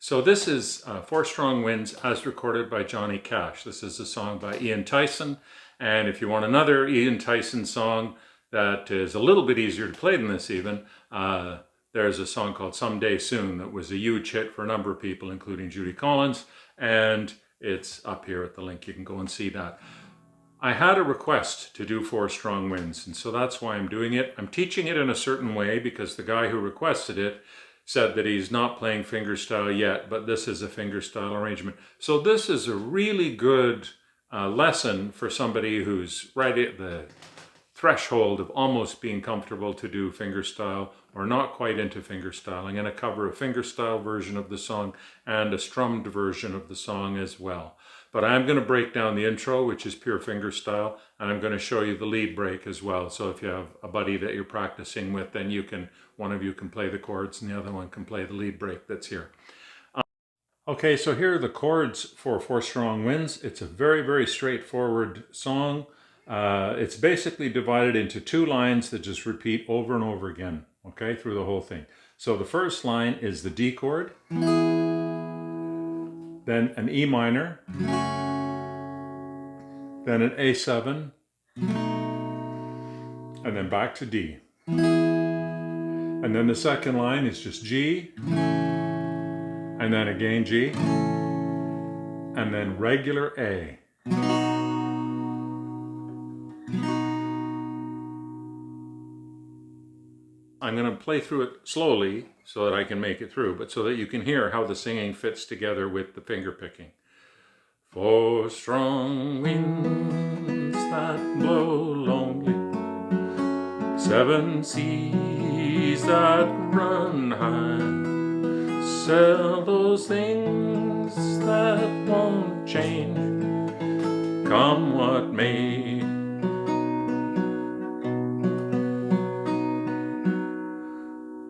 So this is Four Strong Winds as recorded by Johnny Cash. This is a song by Ian Tyson. And if you want another Ian Tyson song that is a little bit easier to play than this even, there's a song called Someday Soon that was a huge hit for a number of people, including Judy Collins. And it's up here at the link. You can go and see that. I had a request to do Four Strong Winds, and so that's why I'm doing it. I'm teaching it in a certain way because the guy who requested it said that he's not playing fingerstyle yet, but this is a fingerstyle arrangement. So this is a really good lesson for somebody who's right at the threshold of almost being comfortable to do fingerstyle or not quite into fingerstyle. I'm going to cover a fingerstyle version of the song and a strummed version of the song as well. But I'm going to break down the intro, which is pure fingerstyle, and I'm going to show you the lead break as well. So if you have a buddy that you're practicing with, then one of you can play the chords and the other one can play the lead break that's here. Okay, so here are the chords for Four Strong Winds. It's a very, very straightforward song. It's basically divided into two lines that just repeat over and over again, okay, through the whole thing. So the first line is the D chord, then an E minor, then an A7, and then back to D. And then the second line is just G, and then again G, and then regular A. I'm going to play through it slowly so that I can make it through, but so that you can hear how the singing fits together with the finger picking. Four strong winds that blow lonely, seven seas that run high, sell those things that won't change, come what may.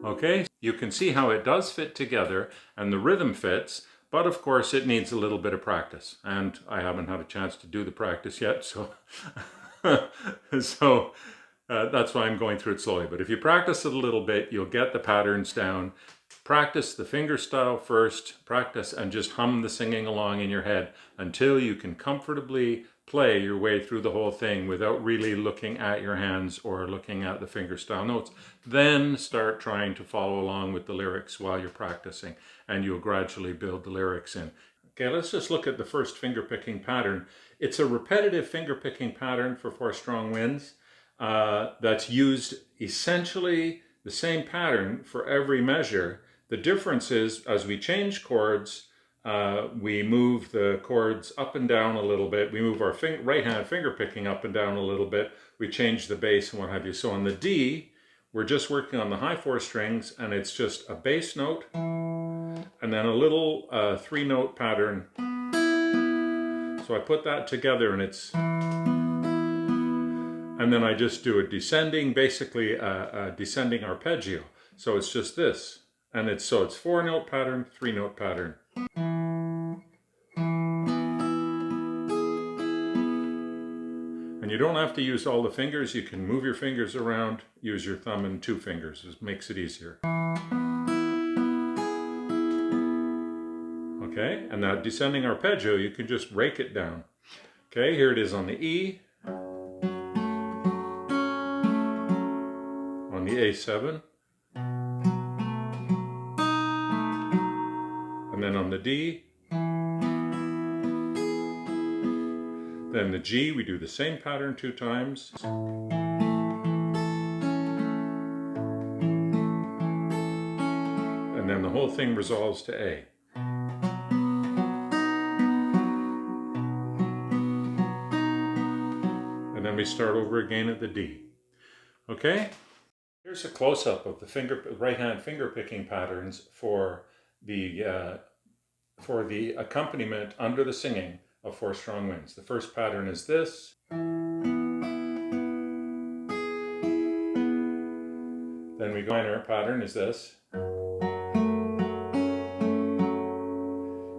Okay, you can see how it does fit together and the rhythm fits, but of course it needs a little bit of practice. And I haven't had a chance to do the practice yet, so, that's why I'm going through it slowly. But if you practice it a little bit, you'll get the patterns down. Practice the fingerstyle first, practice and just hum the singing along in your head until you can comfortably play your way through the whole thing without really looking at your hands or looking at the fingerstyle notes. Then start trying to follow along with the lyrics while you're practicing, and you'll gradually build the lyrics in. Okay, let's just look at the first fingerpicking pattern. It's a repetitive fingerpicking pattern for Four Strong Winds that's used essentially the same pattern for every measure. The difference is, as we change chords, we move the chords up and down a little bit. We move our right hand finger picking up and down a little bit. We change the bass and what have you. So on the D, we're just working on the high four strings, and it's just a bass note and then a little three-note pattern. So I put that together, and and then I just do a descending, basically a descending arpeggio. So it's just this, and it's four-note pattern, three-note pattern. And you don't have to use all the fingers. You can move your fingers around, use your thumb and two fingers. It makes it easier. Okay, and that descending arpeggio, you can just rake it down. Okay, here it is on the E, on the A7, and then on the D. Then the G, we do the same pattern two times. And then the whole thing resolves to A. And then we start over again at the D. Okay? Here's a close-up of the right-hand finger-picking patterns for the accompaniment under the singing of Four Strong Winds. The first pattern is this. Then we go minor pattern is this.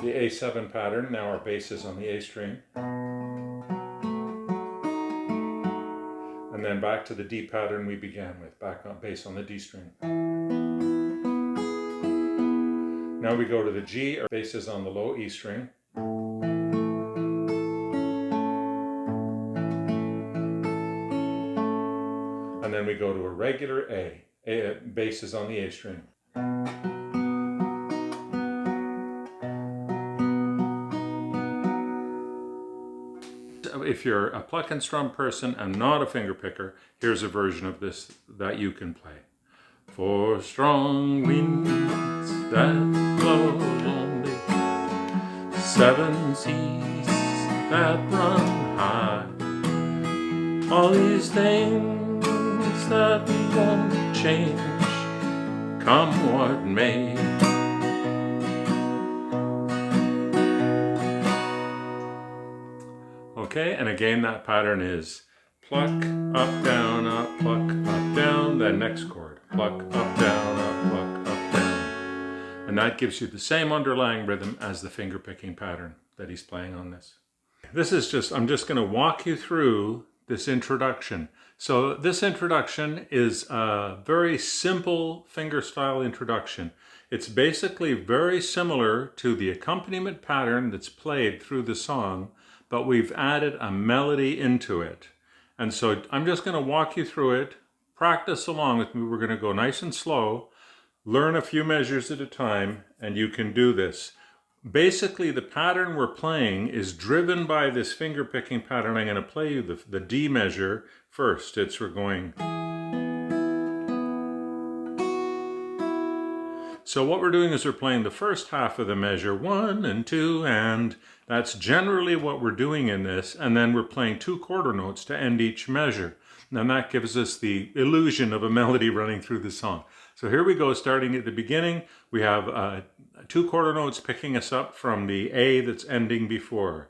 The A7 pattern, now our bass is on the A string. And then back to the D pattern we began with, back on bass on the D string. Now we go to the G, our bass is on the low E string. And then we go to a regular A. Bass is on the A string. If you're a pluck and strum person and not a finger picker, here's a version of this that you can play. 4 strong winds that blow lonely, 7 seas that run high, all these things that won't change, come what may. Okay, and again that pattern is pluck, up, down, up, pluck, up, down, then next chord. Pluck, up, down, up, pluck, up, down. And that gives you the same underlying rhythm as the finger picking pattern that he's playing on this. This is just, I'm just going to walk you through this introduction. So this introduction is a very simple fingerstyle introduction. It's basically very similar to the accompaniment pattern that's played through the song, but we've added a melody into it. And so I'm just going to walk you through it, practice along with me. We're going to go nice and slow, learn a few measures at a time, and you can do this. Basically, the pattern we're playing is driven by this finger picking pattern. I'm going to play you the D measure first. We're going. So what we're doing is we're playing the first half of the measure, 1 and 2, and that's generally what we're doing in this. And then we're playing 2 quarter notes to end each measure. And that gives us the illusion of a melody running through the song. So here we go, starting at the beginning. We have 2 quarter notes picking us up from the A that's ending before.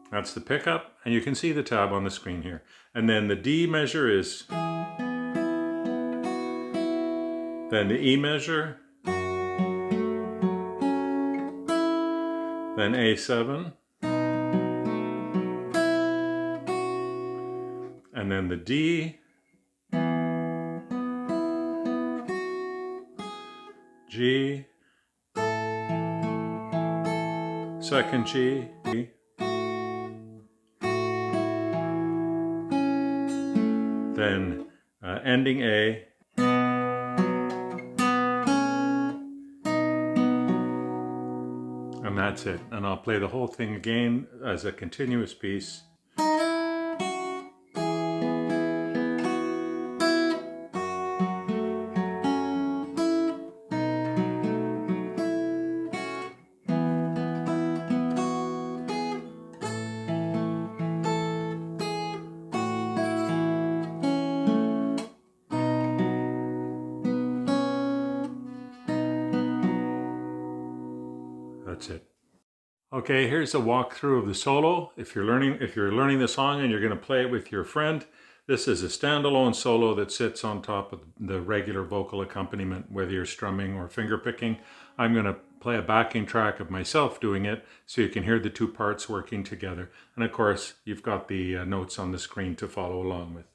That's the pickup, and you can see the tab on the screen here. And then the D measure is, then the E measure, then A7, and then the D, G, second G, then ending A, and that's it. And I'll play the whole thing again as a continuous piece. That's it. Okay, here's a walkthrough of the solo. If you're learning the song and you're going to play it with your friend, this is a standalone solo that sits on top of the regular vocal accompaniment, whether you're strumming or finger picking. I'm going to play a backing track of myself doing it so you can hear the 2 parts working together. And of course, you've got the notes on the screen to follow along with.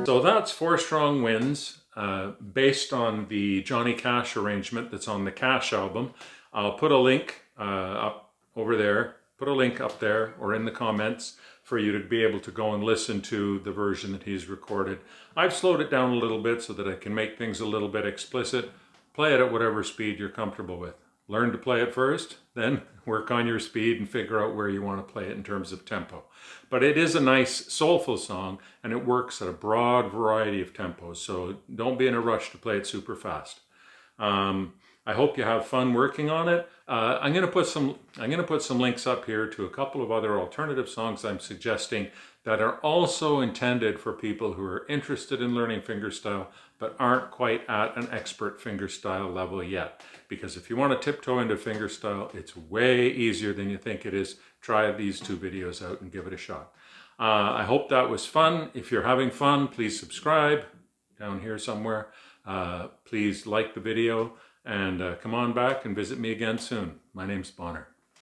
So that's 4 Strong Winds, based on the Johnny Cash arrangement that's on the Cash album. I'll put a link up over there, put a link up there or in the comments for you to be able to go and listen to the version that he's recorded. I've slowed it down a little bit so that I can make things a little bit explicit. Play it at whatever speed you're comfortable with. Learn to play it first, then work on your speed and figure out where you want to play it in terms of tempo. But it is a nice, soulful song, and it works at a broad variety of tempos, so don't be in a rush to play it super fast. I hope you have fun working on it. I'm going to put some links up here to a couple of other alternative songs I'm suggesting that are also intended for people who are interested in learning fingerstyle but aren't quite at an expert fingerstyle level yet. Because if you want to tiptoe into fingerstyle, it's way easier than you think it is. Try these 2 videos out and give it a shot. I hope that was fun. If you're having fun, please subscribe down here somewhere. Please like the video and come on back and visit me again soon. My name's Bonar.